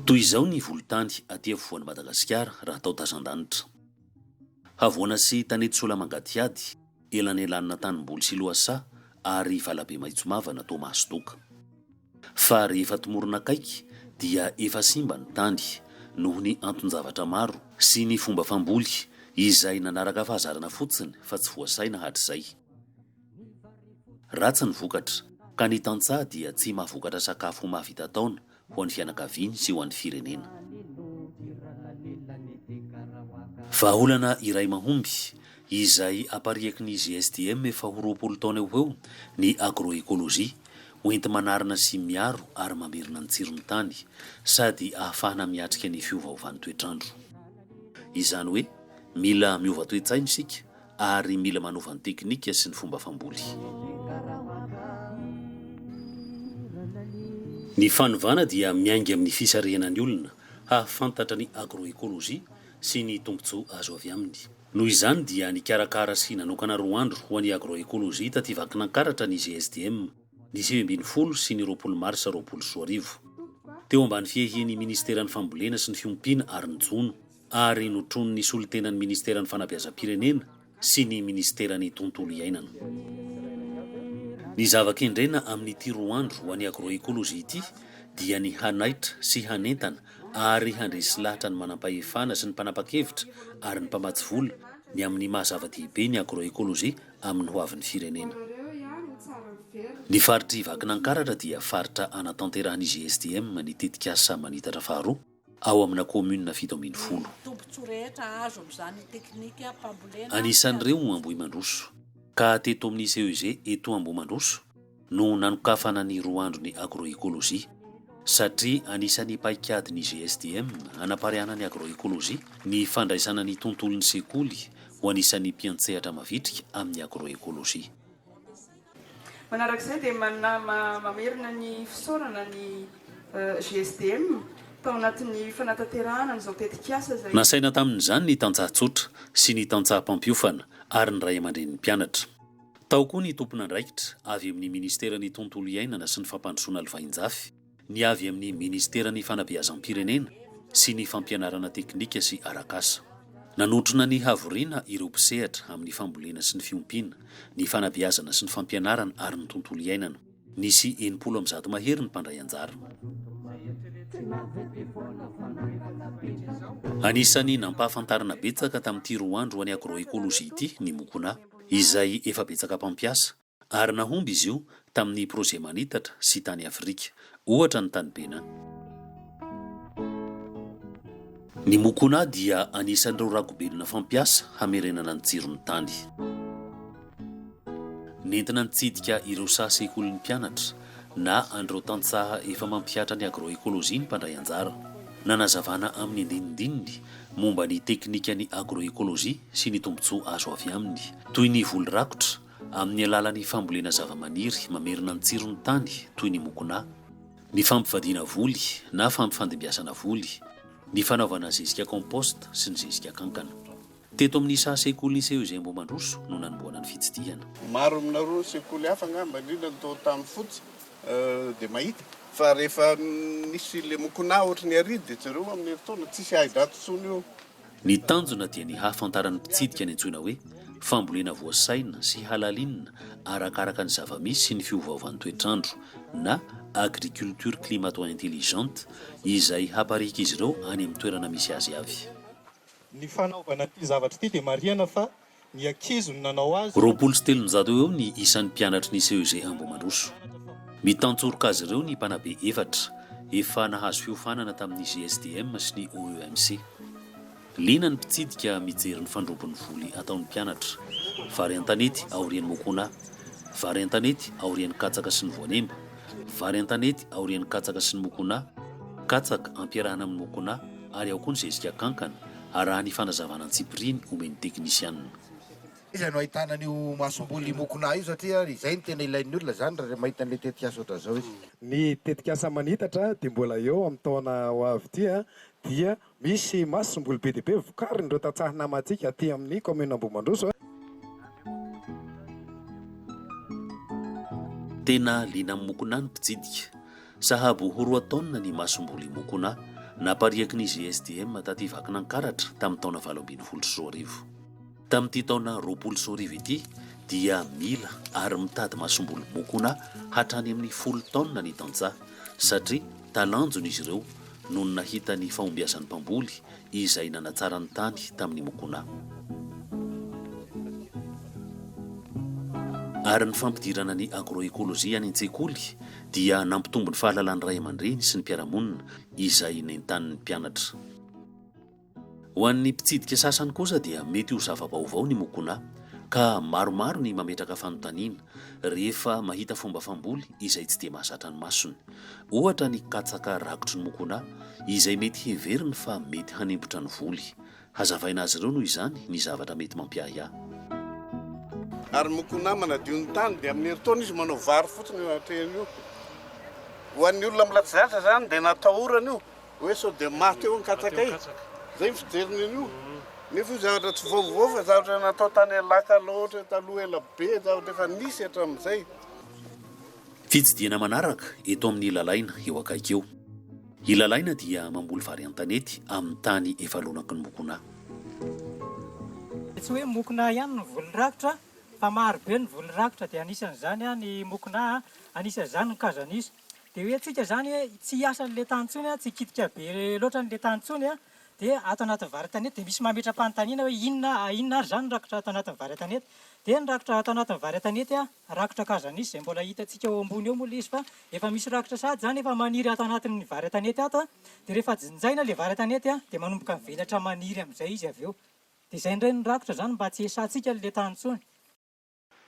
Toy izao ny volontany aty afovoan'i Madagasikara raha atao tazan-danitra. Havoana sy tanety sola mangatiady, elanelanina tanimboly sy lohasaha ary valabe maitso mavana toa mahasotoka. Fa rehefa tomorona akaiky dia efa simba ny tany noho ny anton-javatra maro sy ny fomba famboly izay nanaraka fahazarana fotsiny fa tsy voasaina hatr'izay. Ratsy ny vokatra, ka ny tantsaha dia tsy mahavokatra sakafo mahavita taona ho an'ny fianakaviany sy ho an'ny firenena. Vahaolana iray mahomby izay apariaky ny GSDM efa ho 20 taona eo ny agroekôlôjia, hoenty manarina sy miaro ary mamerina ny tsiron'ny tany sady ahafahana miatrika ny fiovaovan'ny toetrandro. Izany hoe mila miova toe-tsaina isika ary mila manova ny teknika sy ny fomba famboly. Ny fanovana dia miainga amin'ny fisarihana ny olona hahafantatra ny agroekôlôjia sy ny tombontsoa azo avy aminy. Noho izany dia nikarakara sy nanokana roa andro ho an'ny agroekôlôjia taty vakinankaratra ny GSDM ny 20 sy ny 20 Marsa 2024. Teo ambany fiahian'ny Ministeran'ny Fambolena sy ny Fiompiana ary ny Jono ary notron'ny solotenan'ny Ministeran'ny Fanabeazam-pirenena sy ny Ministeran'ny Tontolo Iainana. Ny zava-kendrena amin'ity roa andro ho an'ny agroekôlôjia ity dia ny hanaitra sy hanentana ary handresy lahatra ny manam-pahefana sy ny mpanapa-kevitra ary ny mpamatsy vola ny amin'ny mahazava-dehibe ny agroekôlôjia amin'ny hoavin'ny firenena. Ny faritry vakinankaratra dia faritra anatanterahany GSDM ny tetikasa manitatra faharoa ao amina komuna 70. Anisan'ireo Ambohimandroso, ka teto amin'ny CEG eto Ambohimandroso no nanokafana ny roa andro ny agroekôlôjia satria anisan'ny paikady ny GSDM hanapariana ny agroekôlôjia ny fandraisana ny tontolon'ny sekoly ho anisan'ny mpiantsehatra mavitrika amin'ny agroekôlôjia. Manarak'izay dia mamerina ny fisaorana ny GSDM tao anatin'ny fanatanterahana n'izao tetikasa izay. Nasaina tamin'izany ny tantsaha-tsotra sy ny tantsaha-pampiofana ary ny ray aman-dren'ny mpianatra. Tao koa ny tompona andraikitra avy amin'ny Ministeran'ny Tontolo Iainana sy ny Fampandrosoana Alovain-jafy, ny avy amin'ny Ministeran'ny Fanabeazam-pirenena sy ny fampianarana teknika sy arakasa. Nanotrona ny havoriana ireo mpisehatra amin'ny fambolena sy ny fiompiana, ny fanabeazana sy ny fampianarana ary ny tontolo iainana. Nisy 90 mahery ny mpandray anjara. Anisany nampahafantarana betsaka tamin'ity roa andro ho an'ny agroekôlôjia ity ny mokona izay efa betsaka mpampiasa ary nahomby izy io tamin'ny projet manitatra sy tany Afrika, ohatra ny tany Benin. Ny mokona dia anisan'ireo rakobelona fampiasa hamerenana ny tsiron'ny tany. Nentina nitsidika ireo sahasekolin'ny mpianatra na an'ireo tantsaha efa mampiatra ny agroekôlôjia ny mpandray anjara, nanazavana amin'ny andinindininy momba ny teknika ny agroekôlôjia sy ny tombontsoa azo avy aminy, toy ny voly rakotra amin'ny alalan'ny fambolena zava-maniry mamerina ny tsiron'ny tany toy ny mokona, ny fampivadiana voly na fampifandimbiasana voly, ny fanaovana zezika compost sy ny zezika kankana. Teto amin'ny sahasekolin'ny CEG Ambohimandroso no nanomboana ny fitsidihana. Maro aminareo sekoly hafa angamba indrindra tao tamin'ny fotsy dia mahita fa rehefa nisy le mokona ohatra ny aridy dia zareo amin'ny herintaona tsisy ahidrato tsony io. Ny tanjona dia ny hahafantaran'ny mpitsidika ny antsoina hoe fambolena voasaina sy halalinina arakaraka ny zavamisy sy ny fiovaovan'ny toetrandro na agriculture climato-intelligente izay haparika izy ireo any amin'ny toerana misy azy avy. Ny fanaovana ity zavatra ity dia marihana fa ny ankizy no nanao azy. 23 eo ny isan'ny mpianatra ny CEG Ambohimandroso. Mitantsorika azy ireo ny mpanabe efatra efa nahazo fiofanana tamin'ny GSDM sy ny OEMC. Liana ny mpitsidika mijery ny fandrombon'ny voly ataon'ny mpianatra, vary an-tanety aorian'ny mokona, vary an-tanety aorian'ny katsaka sy ny voanemba, vary an-tanety aorian'ny katsaka sy ny mokona, katsaka ampiarahana amin'ny mokona ary ao koa ny zezika kankana arahany fanazavana antsipiriny omeny teknisianina. Iza no ahitana an'io masomboly mokona io satria izay ny tena ilain'ny olona zany raha mahita an'ilay tetikasa ohatran' izao izy. Ny tetikasa manitatra dia mbola eo amin'ny taona ho avy ity dia misy masomboly be dia be vokariny ireo tantsaha namantsika aty amin'ny komuna Ambohimandroso. Tena liana amin'ny mokona ny mpitsidika. Sahabo ho 2 taona ny masomboly mokona napariaky ny GSDM taty vakinankaratra tamin'ny taona 2024. Tamin'ity taona 2024 ity dia mila ary mitady masomboly mokona hatrany amin'ny 10 taona ny tantsaha satria talanjony izy ireo noho ny nahita ny fahombiazan'ny mpamboly izay nanatsara ny tany tamin'ny mokona. Ary ny fampidirana ny agroekolojia any an-tsekoly dia nampitombo ny fahalalan'ny ray aman-dreny sy ny mpiara-monina izay nentan'ny mpianatra. Ho an'ny mpitsidika sasany kosa dia mety ho zava-baovao ny mokona ka maromaro ny mametraka fanontaniana rehefa mahita fomba famboly izay tsy dia mahazatra ny masony. Ohatra ny katsaka rakotry ny mokona izay mety heveriny fa mety hanempotra ny voly. Hazavaina azy ireo noho izany ny zavatra mety mampiahy. Ary mokona manadio ny tany dia amin'ny herintaona izy manao vary fotsiny eo anatrehany io. Ho an'ny olona milatsaatra zany dia natahorana io hoe sao dia maty eo ny katsaka io. Zay ny fijeriny io. Nefa io zavatra tsy vaovao fa zavatra natao tany alaka loatra taloha ela be zavatra efa nisy hatramin'izay. Fitsidiana manaraka eto amin'ny lalaina eo akaiky eo. I lalaina dia mamboly vary an-tanety amin'ny tany efa lonaky ny mokona. Tsy hoe mokona ihany ny voly rakotra fa maro be ny voly rakotra dia anisan'izany ny mokona, anisan'izany ny kazanisa. Dia hoe tsika zany hoe tsy hiasa n'ilay tany intsony, tsy kitika be loatra n'ilay tany intsony dia ato anaty vary tanety dia misy mametra-panontaniana hoe inona ary zany rakotra ato anaty vary tanety. Dia ny rakotra ato anaty vary tanety rakotra kazanisa izay mbola hitantsika eo ambony eo moa izy fa efa misy rakotra sady zany efa maniry ato anatin'ny vary tanety ato dia rehefa jinjaina ilay vary tanety dia manomboka mivelatra maniry amin'izay izy avy eo. Dia izay indray ny rakotra zany mba tsy hiasantsika ilay tany intsony.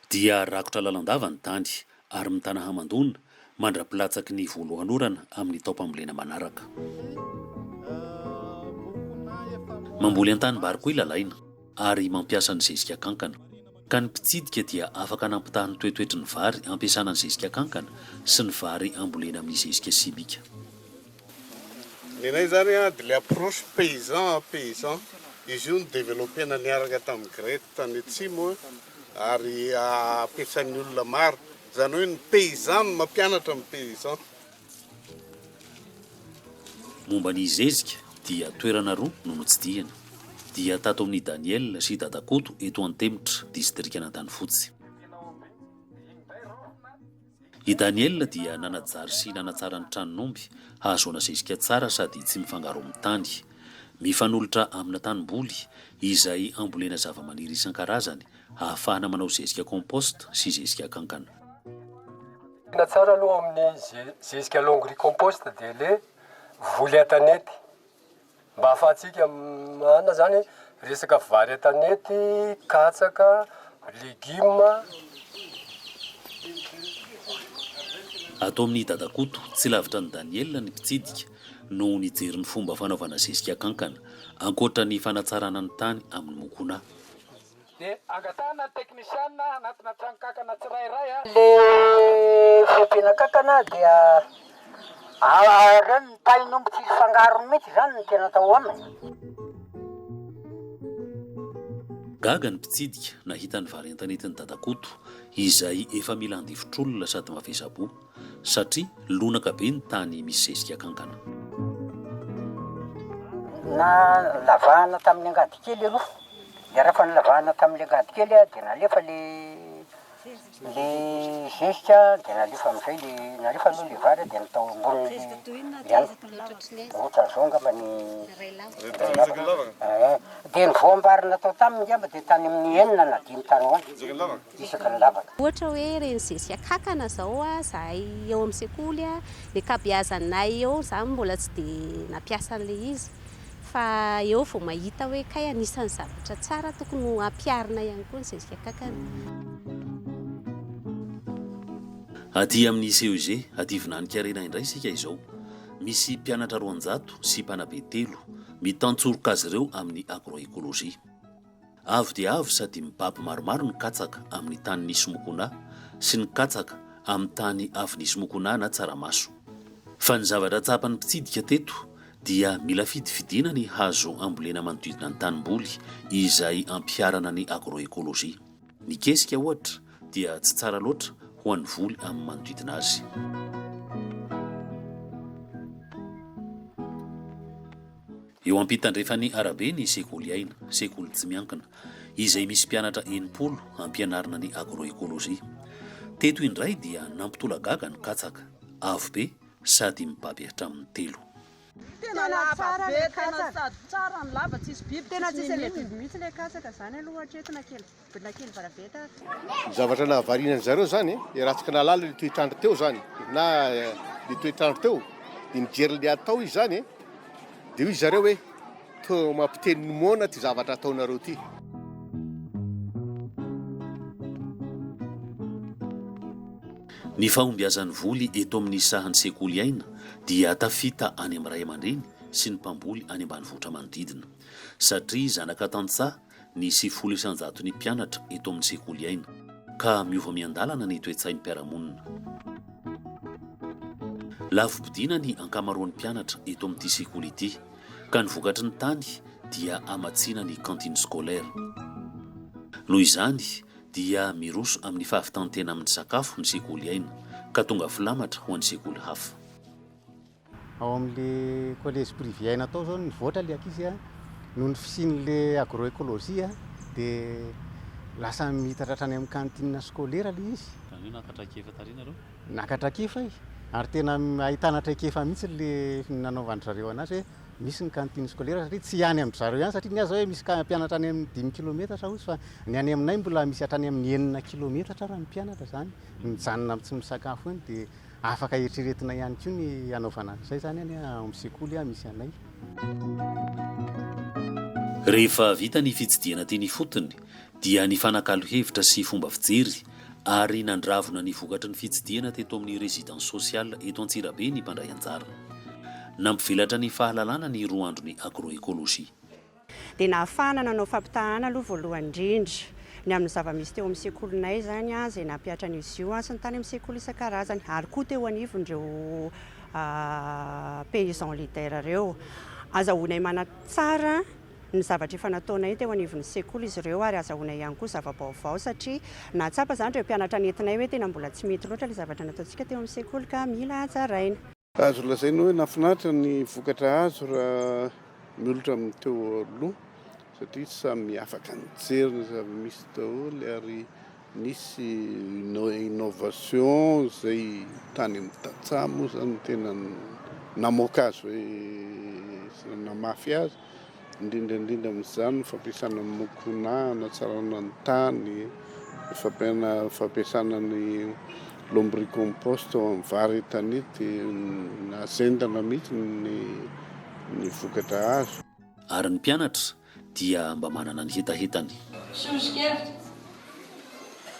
Dia rakotra lalandava ny tany ary mitana hamandona mandra-pilatsaky ny voalohanorana amin'ny taopambolena manaraka. Mamboly an-tanimbary koa ilalaina ary mampiasa ny zezika kankana ka ny mpitsidika dia afaka nampitaha ny toetoetry ny vary ampiasana ny zezika kankana sy ny vary ambolena amin'ny zezika simika. Nenay zany dia le approche paysan izy io ny développena niaraka tamin'ny Greta tany atsimo ary ampiasan'ny olona maro. Zany hoe ny paysan mampianatra amin'ny paysan. Momba ny zezika dia toerana roa no notsidihana. Dia tato amin'ny Daniel sy Dadakoto eto Antemitra, distrikana Antanifotsy. I Daniel dia nanajary sy nanatsara ny tranon'omby hahazoana zezika tsara sady tsy mifangaro amin'ny tany. Mifanolotra amina tanimboly izay ambolena zava-maniry isan-karazany ahafahana manao zezika compost sy zezika kankana. Na tsara aloha amin'ny zezika longry compost dia le voly an-tanety mba ahafahantsika manana zany resaka vary an-tanety, katsaka, legioma. Ato amin'ny Dadakoto tsy lavitra ny Daniel ny mpitsidika no nijery ny fomba fanaovana zezika kankana ankoatra ny fanatsarana ny tany amin'ny mokona. Dia angatahana teknisiana anatina trano kankana tsirairay. Le fiampina kankana dia reny tainombo tsy fangarony mihitsy zany ny tena atao aminy. Gaga ny mpitsidika nahita ny vary an-tanetiny Dadakoto izay efa mila handifotr'olona sady mavesa-bo satria lonaka be ny tany misy zezika kankana. Na lavahana tamin'ny angady kely aloha. Dia rehefa nilavahana tamin'ny angady kely dia nalefa le zezika dia nalefa amin'izay nalefa aloha le vary dia natao ambony ohatra zao angamba ny dia ny voam-bary natao taminy ngamba dia tany amin'ny 9 na 5 tany hoany isaky ny lavaka. Ohatra hoe reny zezika kankana zao zahay eo amin'ny sekoly ny kabeazanay eo zany mbola tsy dia nampiasa an'ilay izy fa eo vao mahita hoe kay anisan'ny zavatra tsara tokony ampiarina ihany koa ny zezika kankana. Aty amin'ny CEG aty Vinanin-Karena indray isika izao misy mpianatra 200 sy mpanabe 3 mitantsoroka azy ireo amin'ny agroekolojia. Avo dia avo sady mibaby maromaro ny katsaka amin'ny tany nisy mokona sy ny katsaka amin'ny tany avy nisy mokona na tsaramaso. Fa ny zavatra tsapan'ny mpitsidika teto dia mila fidifidiana ny hazo ambolena manodidina ny tanimboly izay ampiarana ny agroekolojia. Ny kesika ohatra dia tsy tsara loatra ho an'ny voly amin'ny manodidina azy. eo ampitandrefany arabe ny sekoly aina sekoly tsy miankina izay misy mpianatra 80 ampianarana ny agroekôlôjia. Teto indray dia nampitolagaga ny katsaka avo be sady mibaby hatramin'ny telo. Tena lava be, tena sady tsara ny lava, tsisy biby, tena tsisy ilay biby mihitsy ilay katsaka zany aloha hatreto na kely varaveta. Zavatra nahavarinany zareo zany, ratsaka nalala ny toetrandro teo zany, na ny toetrandro teo, dia mijery le atao izy zany, dia hoy zareo hoe to mampiteny moana ty zavatra ataonareo ty. Ny fahombiazan'ny voly eto amin'ny sahan'ny sekoly aina dia tafita any amin'ny ray aman-dreny sy ny mpamboly any ambanivohitra manodidina satria zanaka tantsaha ny 700 ny mpianatra eto amin'ny sekoly aina ka miova miandalana ny toetsain'ny mpiaramonina. Lafo-podina ny ankamaroan'ny mpianatra eto amin'ity sekoly ity ka ny vokatry ny tany dia amatsiana ny cantine scolaire. Noho izany dia miroso amin'ny fahavitantena amin'ny sakafo ny sekoly aina ka tonga filamatra ho an'ny sekoly hafa. Ao amin'le collège privé aina tao zao nivoatra le ankizy noho ny fisian'le agroekôlôjia dia lasa mitatra hatrany amin'ny cantine scolaire le izy. Nakatrakefa tarina reo? Nakatrakefa ary tena ahitana traikefa mihitsy le nanaovany zareo anazy hoe misy ny cantine scolaire satria tsy any amin'ny zareo ihany satria ny azy hoe misy mpianatra any amin'ny 5 kilometatra ozy fa ny any aminay mbola misy hatrany amin'ny 9 kilometatra raha ny mpianatra zany mijanona tsy misakafo eny dia afaka eritreretina ihany koa ny anaovana izay zany any amin'ny sekoly misy anay. Rehefa vita ny fitsidiana teny fotony dia ny fanakalo hevitra sy fomba fijery ary nandravona ny vokatry ny fitsidiana teto amin'ny résidence sociale eto Antsirabe ny mpandray anjara. Nampivelatra ny fahalalana ny roa andro ny agroekôlôjia. Dia nahafahana nanao fampitahana aloha voalohany indrindra ny amin'ny zava-misy teo amin'ny sekolinay zany izay nampiatra an'izy io sy ny tany amin'ny sekoly isan-karazany ary koa teo anivon'ireo paysan leader ireo. Azahoanay manatsara ny zavatra efa nataonay teo anivon'ny sekoly izy ireo ary azahoanay ihany koa zava-baovao satria natsapa zany ireo mpianatra nentinay hoe tena mbola tsy mety loatra ilay zavatra nataontsika teo amin'ny sekoly ka mila hajaraina. Azo lazaina hoe nafinaritra ny vokatra azo raha miolotra amin'ny teo aloha satria samy afaka mijery ny zava-misy daholo ary nisy innovation izay tany amin'ny tantsaha moa zany tena namoaka azy hoe namafy azy indrindraindrindra amin'izany fampiasana ny mokona natsarana ny tany fampiasana ny lombricompost amin'ny vary tanety nazendana mihitsy ny vokatra azo. Ary ny mpianatra dia mba manana ny hetahetany. Sosikevitra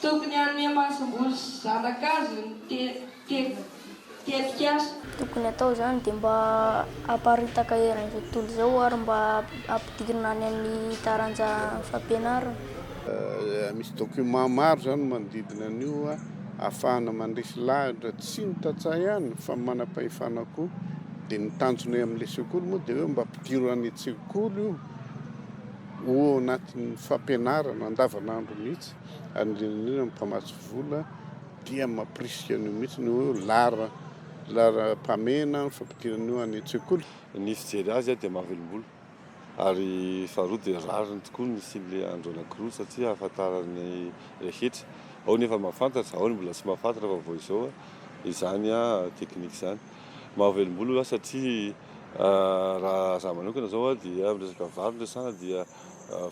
tokony hanome mahasamboly zanak'azy tetika azy. Tokony atao zany dia mba aparitaka eran'izao tontolo izao ary mba ampidirina any amin'ny taranja fampianarana. Misy document maro zany manodidina an'io ahafahana mandresy lahatra tsy ny tantsaha ihany fa manam-pahefana koa dia ny tanjony amin'ilay sekoly moa dia hoe mba ampidiro any sekoly io anatin'ny fampianarana andavanandro mihitsy ary indrindra mpamatsy vola dia mampirisika an'io mihitsy ny hoe lara-pamena fampidiran'io any sekoly. Ny fijery azy dia mahavelom-bolo ary faharoa dia rariny tokoa ny sin'ilay andro anankiroa satria ahafantarany rehetra. Ao nefa mahafantatra, ao ny mbola tsy mahafantatra fa vao izao izany teknika izany. Mahavelom-bolo satria raha za manokana zao dia resaka vary resana dia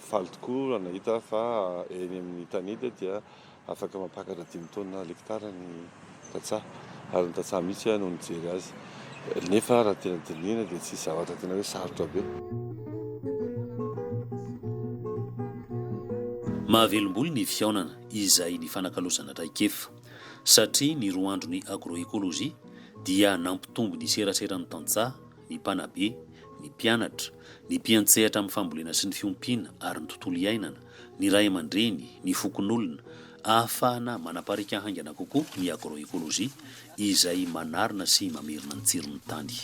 faly tokoa raha nahita fa eny amin'ny tanety dia afaka mampakatra 5 taona l'hectare ny tantsaha ary ny tantsaha mihitsy no nijery azy. Nefa raha tena dinihina dia tsy zavatra tena hoe sarotra be. Mahavelom-bolo ny fiaonana izay ny fanakalozana traikefa satria ny roa andro ny agroekôlôjia dia nampitombo ny seraseran'ny tantsaha, ny mpanabe, ny mpianatra, ny mpiantsehatra amin'ny fambolena sy ny fiompiana ary ny tontolo iainana, ny ray aman-dreny, ny fokon'olona ahafahana manaparika haingana kokoa ny agroekôlôjia izay manarina sy mamerina ny tsiron'ny tany.